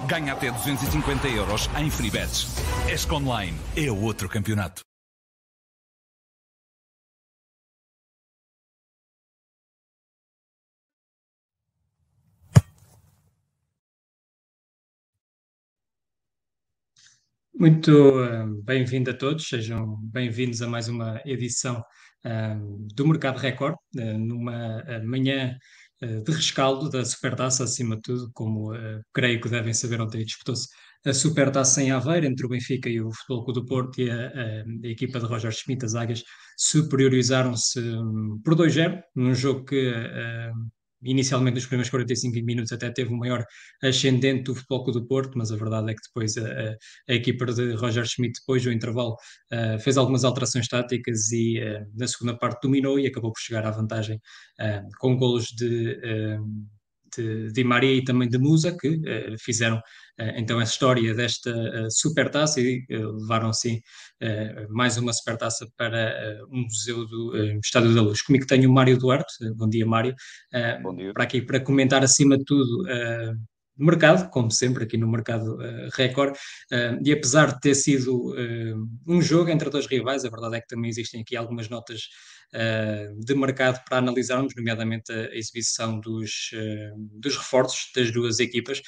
Ganha até 250 € em free bets. ESC Online é outro campeonato. Muito bem-vindo a todos, sejam bem-vindos a mais uma edição do Mercado Record, numa manhã de rescaldo da Supertaça, acima de tudo, como creio que devem saber, ontem disputou-se a Supertaça em Aveiro, entre o Benfica e o Futebol Clube do Porto, e a equipa de Roger Schmidt, as Águias, superiorizaram-se por 2-0, num jogo que inicialmente nos primeiros 45 minutos até teve o maior ascendente do Futebol Clube do Porto, mas a verdade é que depois a equipa de Roger Schmidt, depois do intervalo, fez algumas alterações táticas e na segunda parte dominou e acabou por chegar à vantagem com golos de Di Maria e também de Musa, que fizeram então a história desta supertaça e levaram assim mais uma supertaça para um museu do Estádio da Luz. Comigo tenho o Mário Duarte. Bom dia, Mário. Bom dia. Para aqui para comentar acima de tudo mercado, como sempre aqui no Mercado Record, e apesar de ter sido um jogo entre dois rivais, a verdade é que também existem aqui algumas notas de mercado para analisarmos, nomeadamente a exibição dos reforços das duas equipas.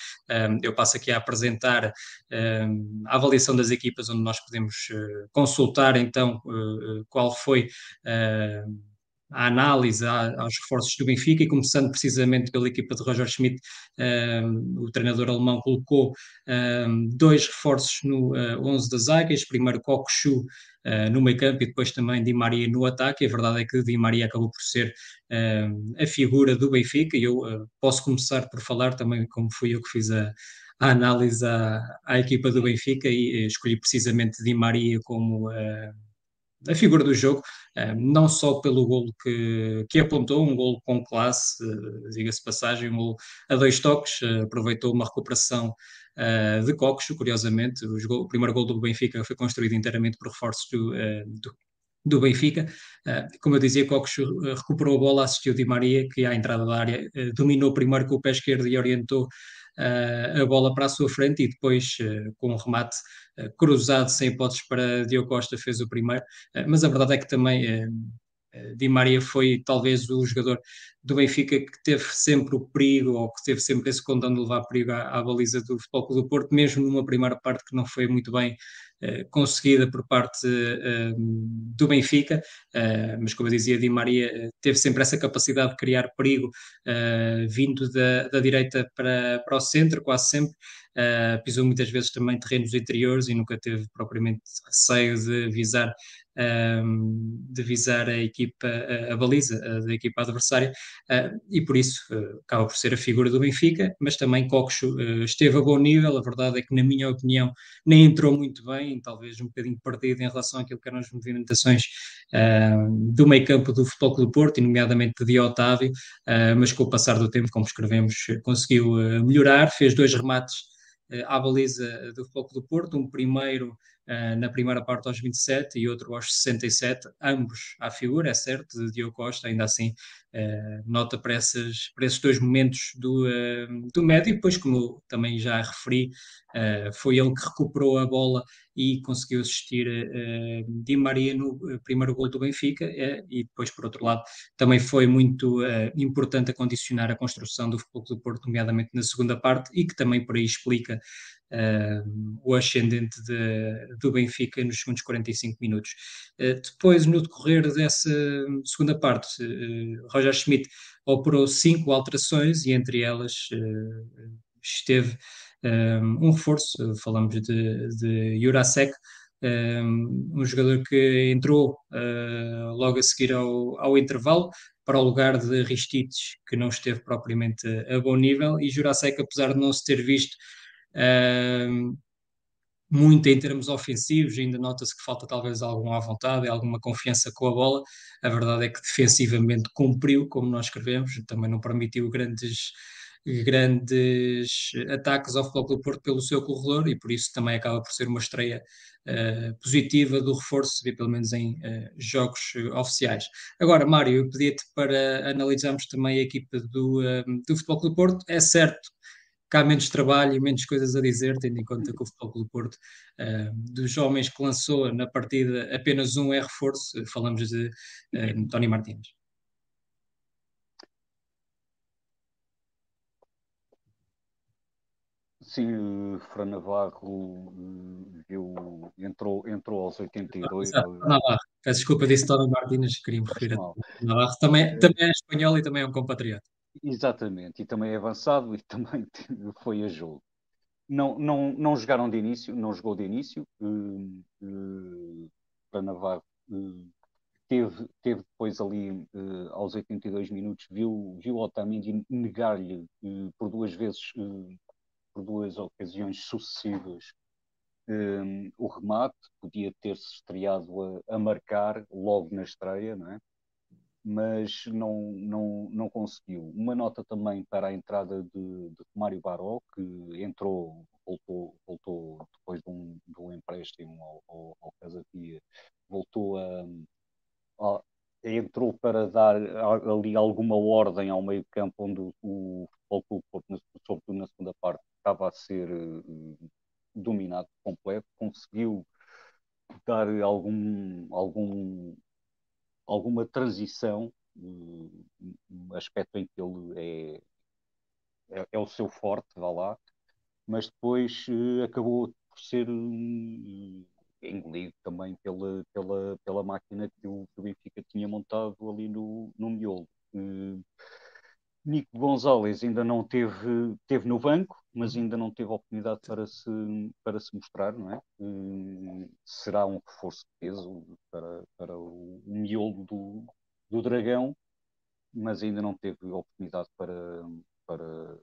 Eu passo aqui a apresentar a avaliação das equipas, onde nós podemos consultar então qual foi a análise aos reforços do Benfica, e começando precisamente pela equipa de Roger Schmidt, o treinador alemão colocou dois reforços no 11 das Águias, primeiro Cockchu no meio campo e depois também Di Maria no ataque. A verdade é que Di Maria acabou por ser a figura do Benfica, e eu posso começar por falar também, como fui eu que fiz a análise à equipa do Benfica, e escolhi precisamente Di Maria como a figura do jogo, não só pelo golo que apontou, um golo com classe, diga-se de passagem, um golo a dois toques, aproveitou uma recuperação de Coxo, curiosamente. O primeiro golo do Benfica foi construído inteiramente por reforços do Benfica. Como eu dizia, Coxo recuperou a bola, assistiu Di Maria, que à entrada da área dominou primeiro com o pé esquerdo e orientou a bola para a sua frente, e depois com um remate cruzado sem hipóteses para Diogo Costa fez o primeiro. Mas a verdade é que também Di Maria foi talvez o jogador do Benfica que teve sempre o perigo, ou que teve sempre esse condão de levar perigo à baliza do Futebol Clube do Porto, mesmo numa primeira parte que não foi muito bem conseguida por parte do Benfica. Mas como eu dizia, Di Maria teve sempre essa capacidade de criar perigo, vindo da direita para o centro, quase sempre. Pisou muitas vezes também terrenos interiores e nunca teve propriamente receio de visar a equipa, a baliza da equipa adversária, e por isso acaba por ser a figura do Benfica. Mas também Coxo esteve a bom nível. A verdade é que, na minha opinião, nem entrou muito bem, talvez um bocadinho perdido em relação àquilo que eram as movimentações do meio campo do Futebol Clube do Porto, e nomeadamente de Otávio, mas com o passar do tempo, como escrevemos, conseguiu melhorar, fez dois remates à baliza do Futebol Clube do Porto, um primeiro na primeira parte aos 27 e outro aos 67, ambos à figura, é certo, de Diogo Costa. Ainda assim nota para esses dois momentos do médio. E depois, como eu também já referi, foi ele que recuperou a bola e conseguiu assistir Di Maria no primeiro gol do Benfica, e depois, por outro lado, também foi muito importante a condicionar a construção do Futebol Clube do Porto, nomeadamente na segunda parte, e que também por aí explica o ascendente do Benfica nos segundos 45 minutos. Depois, no decorrer dessa segunda parte, Roger Schmidt operou 5 alterações, e entre elas esteve um reforço. Falamos de Jurasek, um jogador que entrou logo a seguir ao intervalo para o lugar de Ristić, que não esteve propriamente a bom nível. E Jurasek, apesar de não se ter visto muito em termos ofensivos, ainda nota-se que falta talvez alguma vontade e alguma confiança com a bola. A verdade é que defensivamente cumpriu, como nós escrevemos, também não permitiu grandes ataques ao Futebol Clube do Porto pelo seu corredor, e por isso também acaba por ser uma estreia positiva do reforço, pelo menos em jogos oficiais. Agora, Mário, eu pedia-te para analisarmos também a equipa do Futebol Clube do Porto. É certo cá há menos trabalho e menos coisas a dizer, tendo em conta que o Futebol Clube do Porto, dos homens que lançou na partida, apenas um é reforço, falamos de Tony Martínez. Sim, Fran Navarro entrou aos 82. Exato, Navarro. Peço desculpa, disse Tony Martínez, queria me Faz referir a mal. Navarro. Também é espanhol e também é um compatriota. Exatamente, e também é avançado e também foi a jogo. Não jogaram de início, não jogou de início. Para Navarro teve depois ali aos 82 minutos, viu Otamendi negar-lhe por duas vezes, por duas ocasiões sucessivas, o remate. Podia ter-se estreado a marcar logo na estreia, não é? Mas não conseguiu. Uma nota também para a entrada de Mário Baró, que voltou depois de um empréstimo ao Casa Pia, voltou entrou para dar ali alguma ordem ao meio campo, onde o Futebol Clube Porto, sobretudo na segunda parte, estava a ser dominado por completo. Conseguiu dar alguma transição, aspecto em que ele é o seu forte, vá lá, mas depois acabou por ser engolido também pela máquina que o Benfica tinha montado ali no miolo. Nico Gonzalez ainda não teve no banco, mas ainda não teve oportunidade para se mostrar, não é? Será um reforço de peso para o miolo do Dragão, mas ainda não teve oportunidade para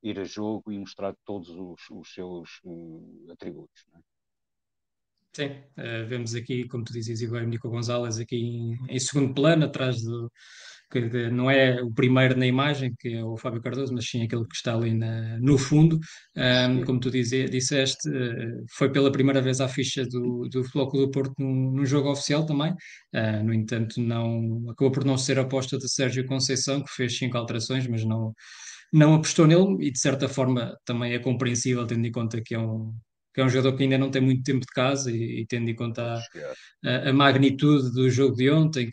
ir a jogo e mostrar todos os seus atributos, não é? Sim, vemos aqui, como tu dizias, Igor Nico Gonzalez aqui em segundo plano, atrás do que não é o primeiro na imagem, que é o Fábio Cardoso, mas sim aquele que está ali no fundo. Como tu disseste, foi pela primeira vez à ficha do Futebol Clube do Porto num jogo oficial também. No entanto, acabou por não ser a aposta de Sérgio Conceição, que fez 5 alterações, mas não apostou nele, e de certa forma também é compreensível, tendo em conta que é um jogador que ainda não tem muito tempo de casa e tendo em Pode conta chegar. a magnitude do jogo de ontem,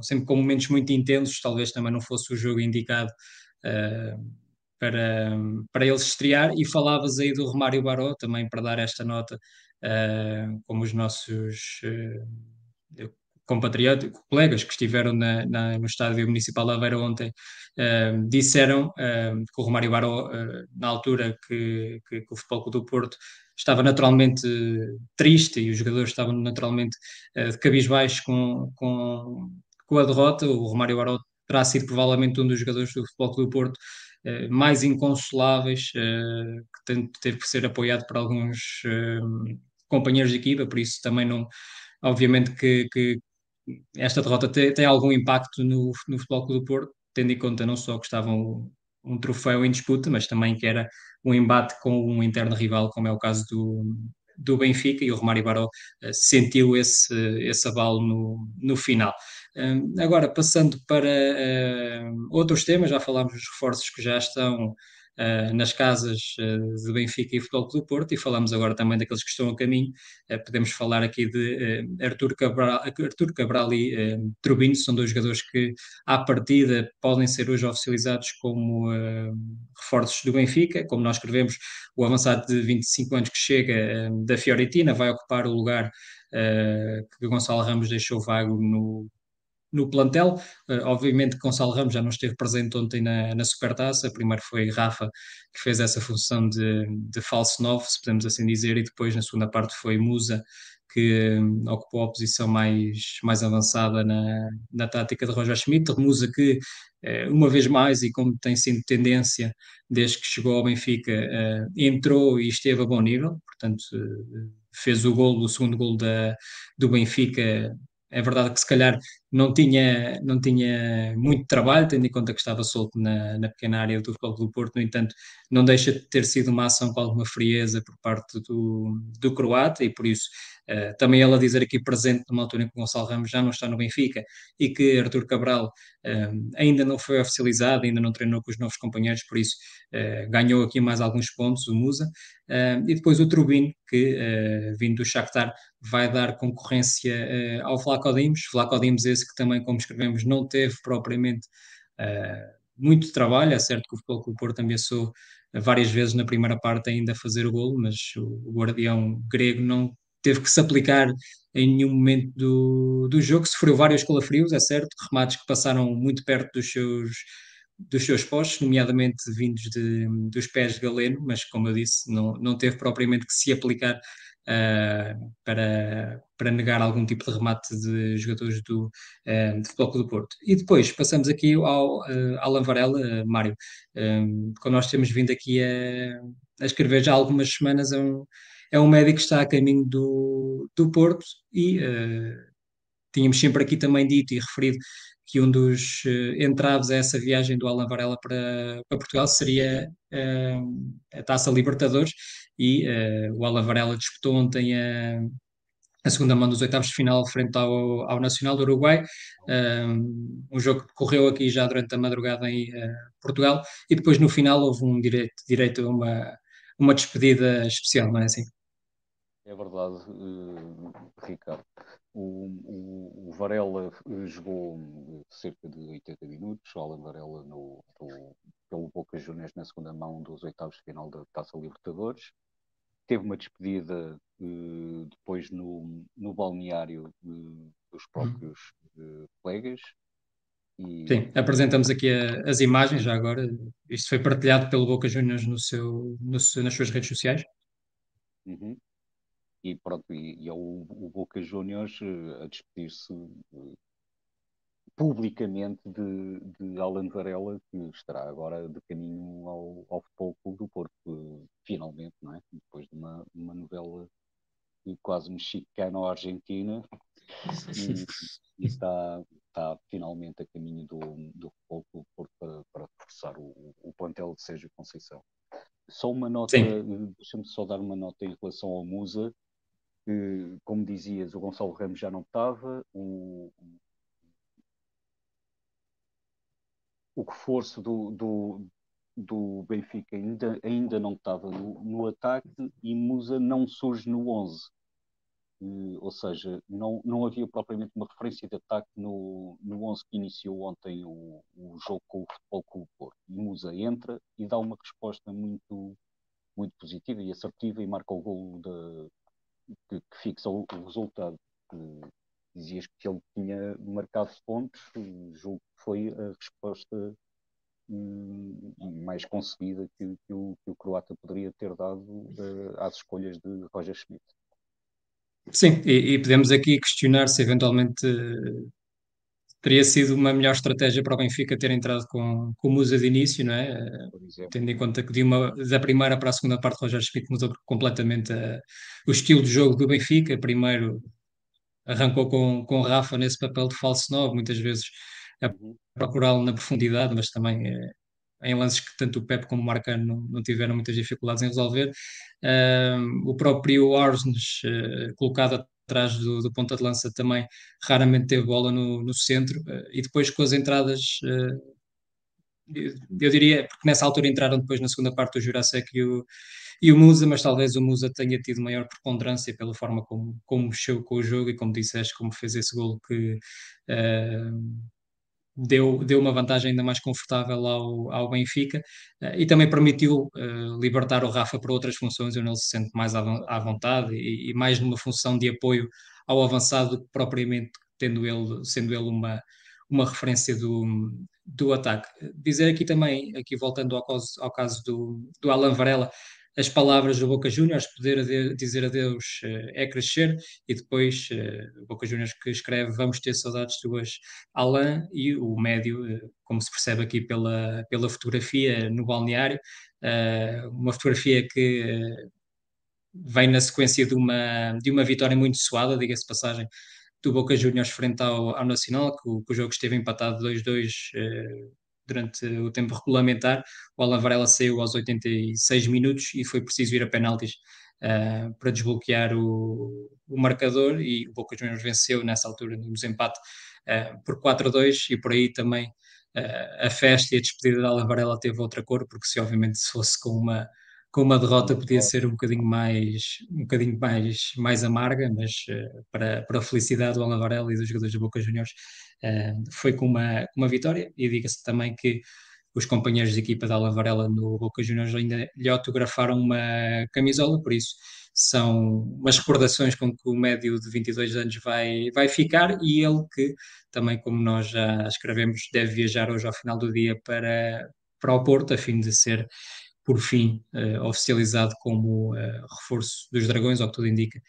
sempre com momentos muito intensos, talvez também não fosse o jogo indicado uh, para ele se estrear. E falavas aí do Romário Baró, também para dar esta nota, como os nossos compatriotas, colegas que estiveram no estádio municipal de Aveiro ontem, disseram que o Romário Baró, na altura que o Futebol Clube do Porto estava naturalmente triste e os jogadores estavam naturalmente de cabisbaixo com a derrota, o Romário Baró terá sido provavelmente um dos jogadores do Futebol Clube do Porto mais inconsoláveis, que teve que ser apoiado por alguns companheiros de equipa, por isso também não, obviamente que esta derrota tem algum impacto no Futebol Clube do Porto, tendo em conta não só que estava um troféu em disputa, mas também que era um embate com um interno rival, como é o caso do Benfica, e o Romário Baró sentiu esse abalo no final. Agora, passando para outros temas, já falámos dos reforços que já estão nas casas de Benfica e Futebol Clube do Porto, e falamos agora também daqueles que estão a caminho. Podemos falar aqui de Artur Cabral e Trubin, são dois jogadores que, à partida, podem ser hoje oficializados como reforços do Benfica. Como nós escrevemos, o avançado de 25 anos que chega da Fiorentina vai ocupar o lugar que Gonçalo Ramos deixou vago no plantel. Obviamente, Gonçalo Ramos já não esteve presente ontem na Supertaça. Primeiro foi Rafa, que fez essa função de falso 9, se podemos assim dizer, e depois, na segunda parte, foi Musa, que ocupou a posição mais avançada na tática de Roger Schmidt. Musa que, uma vez mais, e como tem sido tendência desde que chegou ao Benfica, entrou e esteve a bom nível, portanto, fez o segundo gol do Benfica. É verdade que se calhar não tinha muito trabalho, tendo em conta que estava solto na pequena área do Futebol Clube do Porto. No entanto, não deixa de ter sido uma ação com alguma frieza por parte do croata, e por isso também ele a dizer aqui presente numa altura em que o Gonçalo Ramos já não está no Benfica e que Artur Cabral ainda não foi oficializado, ainda não treinou com os novos companheiros, por isso ganhou aqui mais alguns pontos o Musa. E depois o Trubin, que vindo do Shakhtar, vai dar concorrência ao Vlaco Dimos. Vlaco Dimos esse que também, como escrevemos, não teve propriamente muito trabalho. É certo que o Futebol Clube do Porto ameaçou várias vezes na primeira parte ainda a fazer o golo, mas o guardião grego não teve que se aplicar em nenhum momento do jogo. Sofreu vários calafrios, é certo, remates que passaram muito perto dos seus postos, nomeadamente vindos dos pés de Galeno, mas como eu disse, não teve propriamente que se aplicar para negar algum tipo de remate de jogadores de Futebol Clube do Porto. E depois passamos aqui ao Alan Varela, Mário, como nós temos vindo aqui a escrever já há algumas semanas, é um médico que está a caminho do Porto e tínhamos sempre aqui também dito e referido que um dos entraves a essa viagem do Alan Varela para Portugal seria a Taça Libertadores, e o Alan Varela disputou ontem a segunda mão dos oitavos de final frente ao Nacional do Uruguai, um jogo que decorreu aqui já durante a madrugada em Portugal, e depois no final houve um direito a uma despedida especial, não é assim? É verdade, Ricardo. O Varela jogou cerca de 80 minutos, o Alan Varela pelo Boca Juniors na segunda mão dos oitavos de final da Taça Libertadores. Teve uma despedida depois no balneário dos próprios colegas. Sim, apresentamos aqui as imagens já agora. Isto foi partilhado pelo Boca Juniors nas suas redes sociais. Uhum. E pronto, e é o Boca Juniors a despedir-se publicamente de Alan Varela, que estará agora de caminho ao Futebol Clube do Porto, finalmente, não é? Depois de uma novela quase mexicano-argentina, e está finalmente a caminho do Futebol Clube do Porto para reforçar o plantel de Sérgio Conceição. Só uma nota, Sim, deixa-me só dar uma nota em relação ao Musa. Como dizias, o Gonçalo Ramos já não estava, o reforço do Benfica ainda não estava no ataque, e Musa não surge no 11. Ou seja, não havia propriamente uma referência de ataque no 11 que iniciou ontem o jogo com o Futebol Clube do Porto. E Musa entra e dá uma resposta muito, muito positiva e assertiva e marca o golo que fixa o resultado. Dizias que ele tinha marcado pontos, julgo que foi a resposta mais conseguida que o croata poderia ter dado às escolhas de Roger Schmidt. sim, e podemos aqui questionar se eventualmente teria sido uma melhor estratégia para o Benfica ter entrado com o Musa de início, não é? Por exemplo. Tendo em conta que da primeira para a segunda parte, Roger Schmidt mudou completamente o estilo de jogo do Benfica. Primeiro arrancou com o Rafa nesse papel de falso 9, muitas vezes a Uhum. procurá-lo na profundidade, mas também em lances que tanto o Pep como o Marcano não tiveram muitas dificuldades em resolver. O próprio Arsnes, colocado atrás do ponta de lança, também raramente teve bola no centro, e depois com as entradas, eu diria, porque nessa altura entraram depois na segunda parte o Jurasek e o Musa, mas talvez o Musa tenha tido maior preponderância pela forma como mexeu com o jogo e, como disseste, como fez esse golo que deu uma vantagem ainda mais confortável ao Benfica, e também permitiu libertar o Rafa para outras funções, onde ele se sente mais à vontade e mais numa função de apoio ao avançado do que propriamente sendo ele uma referência do ataque. Dizer aqui também, aqui voltando ao caso do Alan Varela, as palavras do Boca Juniors, poder dizer adeus é crescer, e depois o Boca Juniors que escreve vamos ter saudades tuas, Alan, e o médio, como se percebe aqui pela fotografia no balneário, uma fotografia que vem na sequência de uma vitória muito suada, diga-se de passagem, do Boca Juniors frente ao Nacional, que o jogo esteve empatado 2-2 durante o tempo regulamentar. O Alan Varela saiu aos 86 minutos e foi preciso ir a penaltis para desbloquear o marcador, e o Boca Juniors venceu nessa altura no desempate por 4-2, e por aí também a festa e a despedida de Alan Varela teve outra cor, porque se fosse com uma derrota podia ser um bocadinho mais amarga, mas para a felicidade do Alan Varela e dos jogadores do Boca Juniors foi com uma vitória. E diga-se também que os companheiros de equipa da Alan Varela no Boca Juniors ainda lhe autografaram uma camisola, por isso são umas recordações com que o médio de 22 anos vai ficar, e ele que também, como nós já escrevemos, deve viajar hoje ao final do dia para o Porto, a fim de ser, por fim, oficializado como reforço dos Dragões, ao que tudo indica,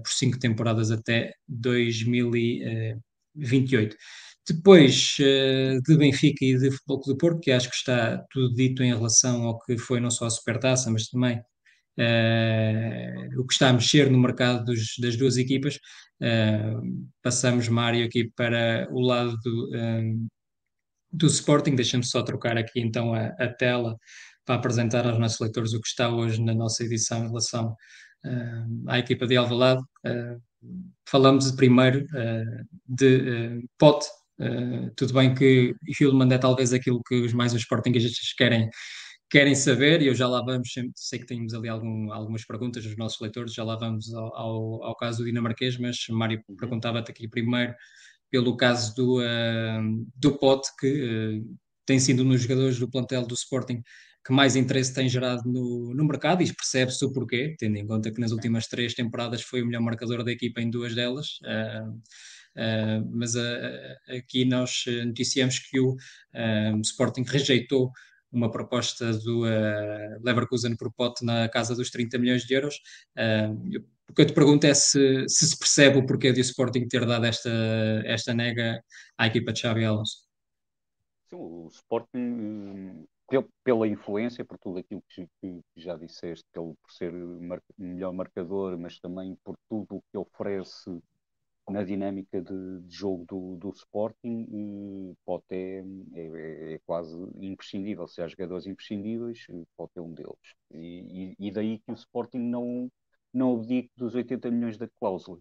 por 5 temporadas até 2028. Depois de Benfica e de Futebol Clube do Porto, que acho que está tudo dito em relação ao que foi não só a Supertaça, mas também o que está a mexer no mercado das duas equipas. Passamos, Mário, aqui para o lado do Sporting. Deixa-me só trocar aqui então a tela para apresentar aos nossos leitores o que está hoje na nossa edição em relação à equipa de Alvalade. Falamos primeiro de Pote. Tudo bem que Hillman é talvez aquilo que os sportinguistas querem saber, e eu já lá vamos, sei que temos ali algumas perguntas dos nossos leitores, já lá vamos ao caso do dinamarquês, mas Mário perguntava-te aqui primeiro pelo caso do Pote, que tem sido um dos jogadores do plantel do Sporting que mais interesse tem gerado no mercado, e percebe-se o porquê, tendo em conta que nas últimas 3 temporadas foi o melhor marcador da equipa em 2 delas. Mas aqui nós noticiamos que o Sporting rejeitou uma proposta do Leverkusen por Pote na casa dos 30 milhões de euros. O que eu te pergunto é se percebe o porquê do Sporting ter dado esta nega à equipa de Xabi Alonso. Sim, o Sporting, pela influência, por tudo aquilo que já disseste, pelo por ser melhor marcador, mas também por tudo o que oferece na dinâmica de jogo do Sporting, pode é quase imprescindível. Se há jogadores imprescindíveis, pode ter um deles. E daí que o Sporting não abdique dos 80 milhões da cláusula.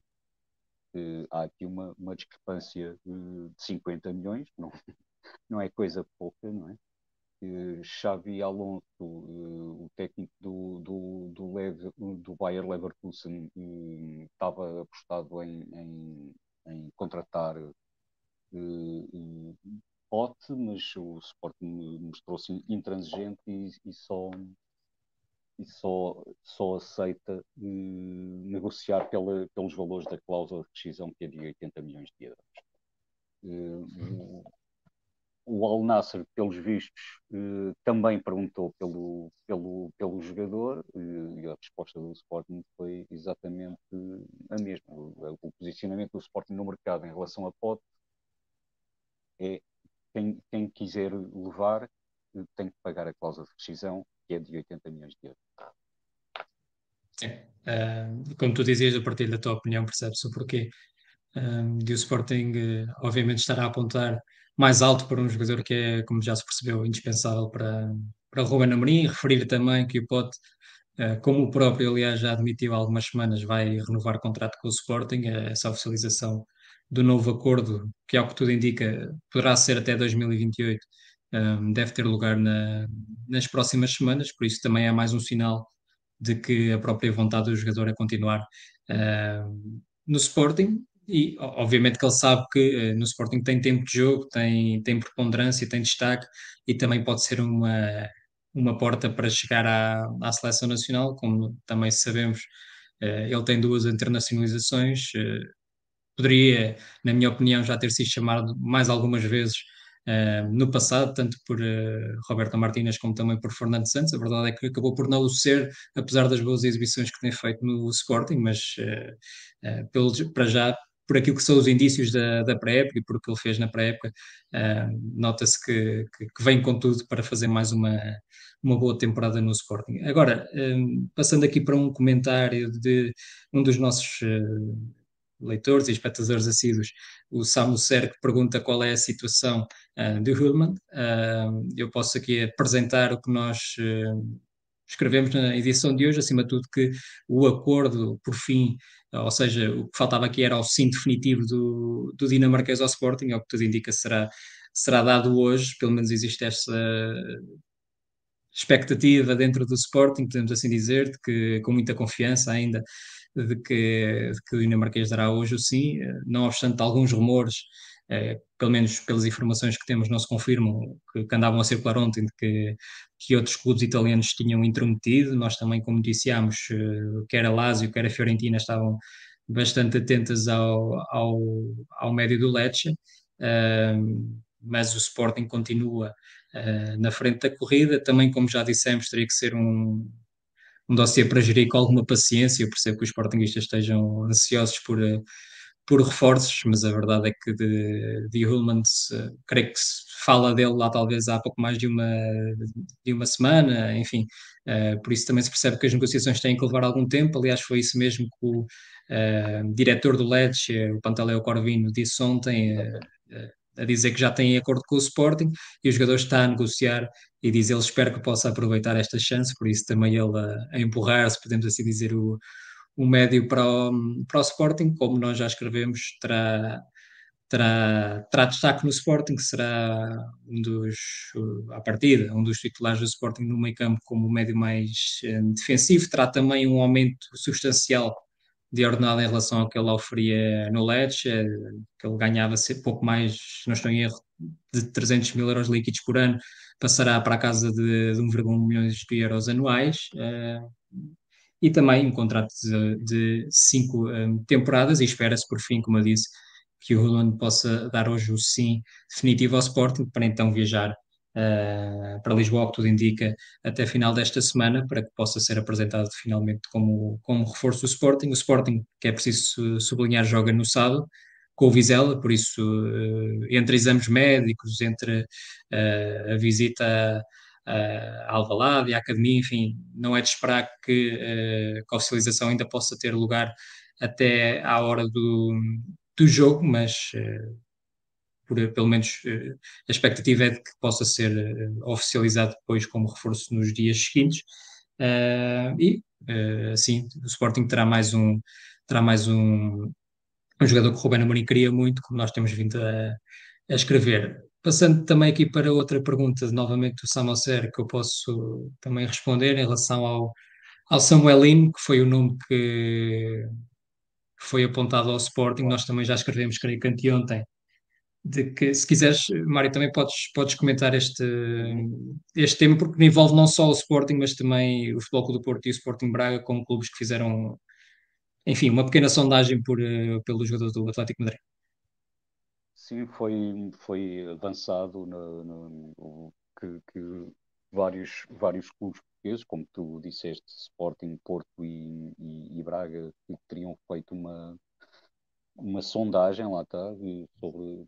Há aqui uma discrepância de 50 milhões, não é coisa pouca, não é? Xabi Alonso, o técnico do Bayer Leverkusen, estava apostado em contratar Pote, mas o Sporting mostrou-se intransigente e só aceita negociar pelos valores da cláusula de rescisão, que é de 80 milhões de euros. O Al Nassr, pelos vistos, também perguntou pelo jogador, e a resposta do Sporting foi exatamente a mesma. O posicionamento do Sporting no mercado em relação a Pote é quem quiser levar tem que pagar a cláusula de rescisão, que é de 80 milhões de euros. Como tu dizias, a partir da tua opinião, percebe-se o porquê de o Sporting, obviamente, estar a apontar mais alto para um jogador que é, como já se percebeu, indispensável para Ruben Amorim. Referir também que o Pote, como o próprio, aliás, já admitiu há algumas semanas, vai renovar contrato com o Sporting. Essa oficialização do novo acordo, que ao que tudo indica poderá ser até 2028, deve ter lugar nas próximas semanas, por isso também é mais um sinal de que a própria vontade do jogador é continuar no Sporting. E obviamente que ele sabe que no Sporting tem tempo de jogo, tem preponderância, tem destaque, e também pode ser uma porta para chegar à seleção nacional. Como também sabemos, ele tem 2 internacionalizações. Poderia, na minha opinião, já ter sido chamado mais algumas vezes no passado, tanto por Roberto Martínez como também por Fernando Santos. A verdade é que acabou por não o ser, apesar das boas exibições que tem feito no Sporting, mas para já, por aquilo que são os indícios da pré-época e por o que ele fez na pré-época, nota-se que vem com tudo para fazer mais uma boa temporada no Sporting. Agora, passando aqui para um comentário de um dos nossos leitores e espectadores assíduos, o Samu Serk pergunta qual é a situação de Hillman. Eu posso aqui apresentar o que nós escrevemos na edição de hoje, acima de tudo, que o acordo, por fim, ou seja, o que faltava aqui era o sim definitivo do dinamarquês ao Sporting, ao que tudo indica será dado hoje, pelo menos existe essa expectativa dentro do Sporting, podemos assim dizer, de que com muita confiança ainda de que o dinamarquês dará hoje o sim, não obstante alguns rumores, pelo menos pelas informações que temos, não se confirmam, que andavam a circular ontem, de que outros clubes italianos tinham intrometido. Nós também, como dissemos, quer a Lazio, quer a Fiorentina estavam bastante atentas ao médio do Lecce, mas o Sporting continua na frente da corrida. Também, como já dissemos, teria que ser um dossiê para gerir com alguma paciência. Eu percebo que os sportinguistas estejam ansiosos por reforços, mas a verdade é que de Hulmans, creio que se fala dele lá talvez há pouco mais de uma semana, enfim, por isso também se percebe que as negociações têm que levar algum tempo. Aliás, foi isso mesmo que o diretor do Lecce, o Pantaleo Corvino, disse ontem, a dizer que já tem acordo com o Sporting e o jogador está a negociar e diz ele espera que possa aproveitar esta chance, por isso também ele a empurrar, se podemos assim dizer, o médio para o Sporting, como nós já escrevemos, terá destaque no Sporting, será à partida, um dos titulares do Sporting no meio campo como o médio mais defensivo, terá também um aumento substancial de ordenado em relação ao que ele oferia no Lecce, que ele ganhava pouco mais, se não estou em erro, de 300 mil euros líquidos por ano, passará para a casa de 1,1 milhões de euros anuais, e também um contrato de 5 temporadas, e espera-se, por fim, como eu disse, que o Roland possa dar hoje o sim definitivo ao Sporting, para então viajar para Lisboa, que tudo indica, até final desta semana, para que possa ser apresentado finalmente como reforço do Sporting. O Sporting, que é preciso sublinhar, joga no sábado com o Vizela, por isso, entre exames médicos, entre a visita a Alvalade e a Academia, enfim, não é de esperar que a oficialização ainda possa ter lugar até à hora do jogo, mas pelo menos a expectativa é de que possa ser oficializado depois como reforço nos dias seguintes. Assim, o Sporting terá mais um jogador que o Ruben Amorim queria muito, como nós temos vindo a escrever. Passando também aqui para outra pergunta, novamente do Samoser, que eu posso também responder em relação ao Samuelino, que foi o nome que foi apontado ao Sporting. Nós também já escrevemos, creio que anteontem, de que, se quiseres, Mário, também podes comentar este tema, porque envolve não só o Sporting, mas também o Futebol Clube do Porto e o Sporting Braga, como clubes que fizeram, enfim, uma pequena sondagem pelo jogador do Atlético Madrid. Sim, foi avançado que vários clubes portugueses, como tu disseste, Sporting, Porto e Braga, que teriam feito uma sondagem, lá está, sobre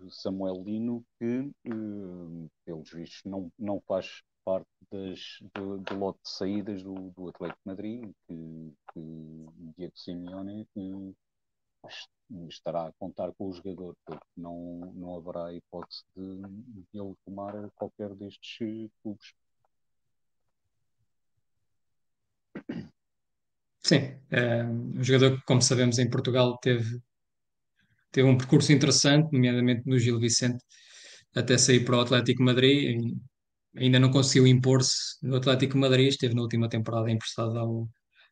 Samuel Lino, que, pelos vistos, não faz parte do lote de saídas do Atlético de Madrid, que Diego Simeone estará a contar com o jogador, porque não haverá hipótese de ele tomar qualquer destes clubes. Sim, um jogador que, como sabemos, em Portugal teve um percurso interessante, nomeadamente no Gil Vicente, até sair para o Atlético de Madrid. Ainda não conseguiu impor-se no Atlético de Madrid, esteve na última temporada emprestado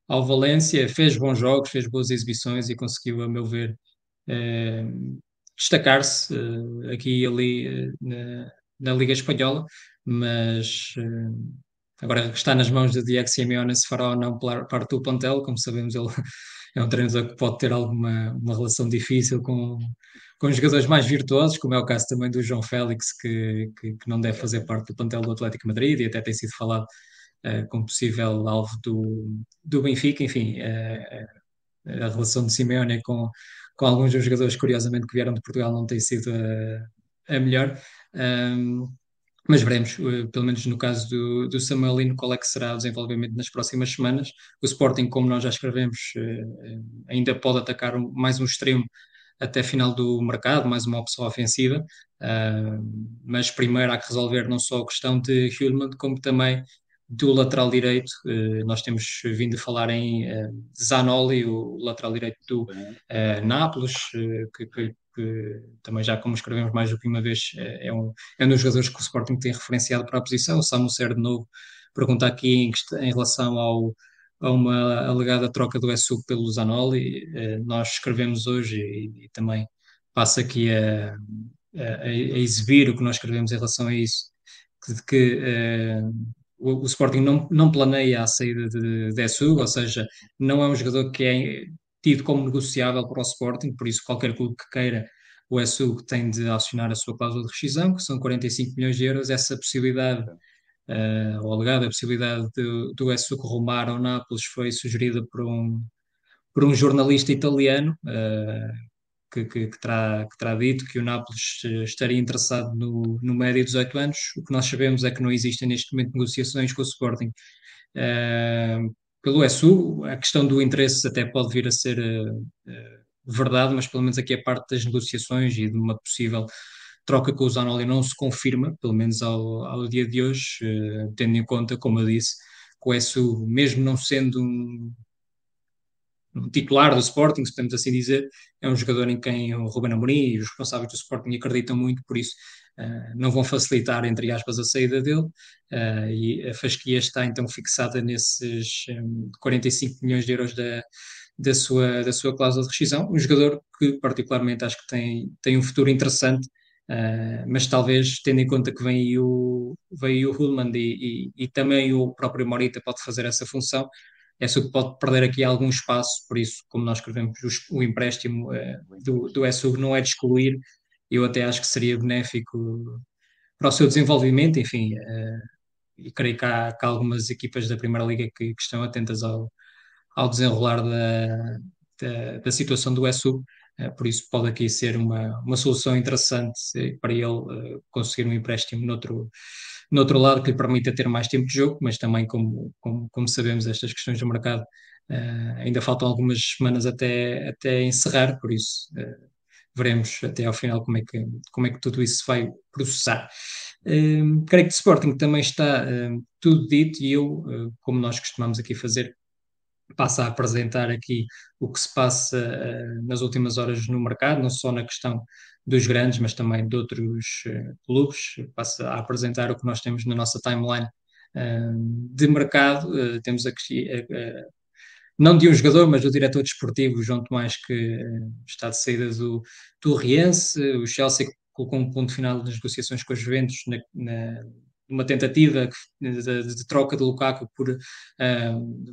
ao Valência, fez bons jogos, fez boas exibições e conseguiu, a meu ver, eh, destacar-se aqui e ali na Liga Espanhola, mas agora está nas mãos de Diego Simeone se fará ou não parte do plantel. Como sabemos, ele é um treinador que pode ter alguma uma relação difícil com os jogadores mais virtuosos, como é o caso também do João Félix, que não deve fazer parte do plantel do Atlético de Madrid e até tem sido falado como possível alvo do Benfica. Enfim, a relação de Simeone com alguns dos jogadores, curiosamente, que vieram de Portugal não tem sido a melhor. Um, Mas veremos, pelo menos no caso do Samuelino, qual é que será o desenvolvimento nas próximas semanas. O Sporting, como nós já escrevemos, ainda pode atacar mais um extremo até final do mercado, mais uma opção ofensiva, mas primeiro há que resolver não só a questão de Hjulmand, como também do lateral direito. Nós temos vindo a falar em Zanoli, o lateral direito do Nápoles, que também já como escrevemos mais do que uma vez, é um dos jogadores que o Sporting tem referenciado para a posição. O Samu Ser, de novo, pergunta aqui em relação a uma alegada troca do Essuk pelo Zanoli. Nós escrevemos hoje e também passo aqui a exibir o que nós escrevemos em relação a isso, que o Sporting não planeia a saída de Essuk, ou seja, não é um jogador que é tido como negociável para o Sporting, por isso qualquer clube que queira o Essuk tem de acionar a sua cláusula de rescisão, que são 45 milhões de euros. Essa possibilidade, ou alegada possibilidade do Essuk rumar ao Nápoles, foi sugerida por um jornalista italiano, que terá dito que o Nápoles estaria interessado no médio de 18 anos. O que nós sabemos é que não existem neste momento negociações com o Sporting pelo ESU. A questão do interesse até pode vir a ser verdade, mas pelo menos aqui a parte das negociações e de uma possível troca com o Zanoli não se confirma, pelo menos ao dia de hoje, tendo em conta, como eu disse, que o ESU, mesmo não sendo um titular do Sporting, se podemos assim dizer, é um jogador em quem o Ruben Amorim e os responsáveis do Sporting acreditam muito, por isso não vão facilitar, entre aspas, a saída dele, e a fasquia está então fixada nesses 45 milhões de euros da sua cláusula de rescisão. Um jogador que particularmente acho que tem um futuro interessante, mas talvez tendo em conta que vem o Hulman e também o próprio Morita pode fazer essa função, é só que pode perder aqui algum espaço. Por isso, como nós escrevemos, o empréstimo do ESUG não é de excluir. Eu até acho que seria benéfico para o seu desenvolvimento, enfim, e creio que há algumas equipas da Primeira Liga que estão atentas ao desenrolar da situação do ESUG, por isso pode aqui ser uma solução interessante para ele conseguir um empréstimo noutro lado que lhe permita ter mais tempo de jogo, mas também, como sabemos, estas questões do mercado ainda faltam algumas semanas até encerrar, por isso veremos até ao final como é que tudo isso se vai processar. Creio que de Sporting também está tudo dito e eu, como nós costumamos aqui fazer, passo a apresentar aqui o que se passa nas últimas horas no mercado, não só na questão dos grandes, mas também de outros clubes. Passo a apresentar o que nós temos na nossa timeline de mercado. Temos aqui, não de um jogador, mas do diretor desportivo, João Tomás, que está de saída do Riense. O Chelsea colocou um ponto final nas negociações com a Juventus numa tentativa de troca de Lukaku por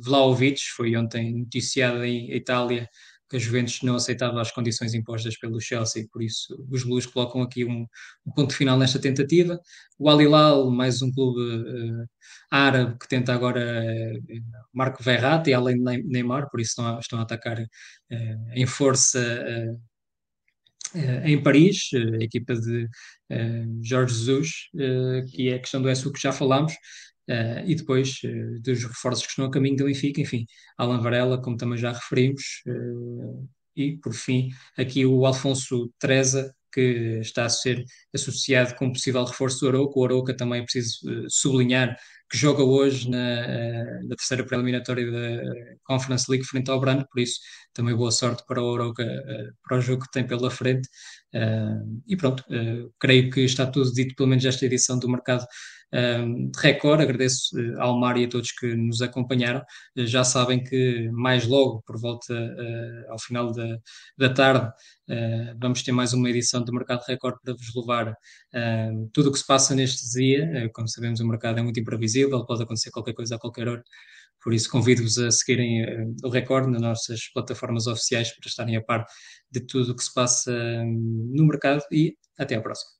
Vlahovic. Foi ontem noticiado em Itália que a Juventus não aceitava as condições impostas pelo Chelsea, por isso os Blues colocam aqui um ponto final nesta tentativa. O Al Hilal, mais um clube árabe que tenta agora Marco Verratti, além de Neymar, por isso estão a atacar em força em Paris, a equipa de Jorge Jesus, que é a questão do ESU que já falámos, e depois dos reforços que estão a caminho do Benfica, enfim, Alan Varela, como também já referimos, e por fim aqui o Alfonso Teresa, que está a ser associado com um possível reforço do Arouca. O Arouca também é preciso sublinhar que joga hoje na terceira preliminatória da Conference League frente ao Branco, por isso também boa sorte para o Arouca, para o jogo que tem pela frente. E pronto, creio que está tudo dito, pelo menos esta edição do Mercado de Record. Agradeço ao Mar e a todos que nos acompanharam. Já sabem que mais logo, por volta ao final da tarde, vamos ter mais uma edição do Mercado Record para vos levar tudo o que se passa neste dia. Como sabemos, o mercado é muito imprevisível, pode acontecer qualquer coisa a qualquer hora. Por isso, convido-vos a seguirem o Record nas nossas plataformas oficiais para estarem a par de tudo o que se passa no mercado, e até à próxima.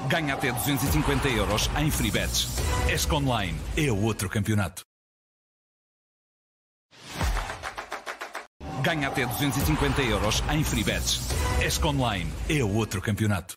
Ganha até 250 euros em free bets. ESC Online é outro campeonato. Ganha até 250 euros em free bets. ESC Online é outro campeonato.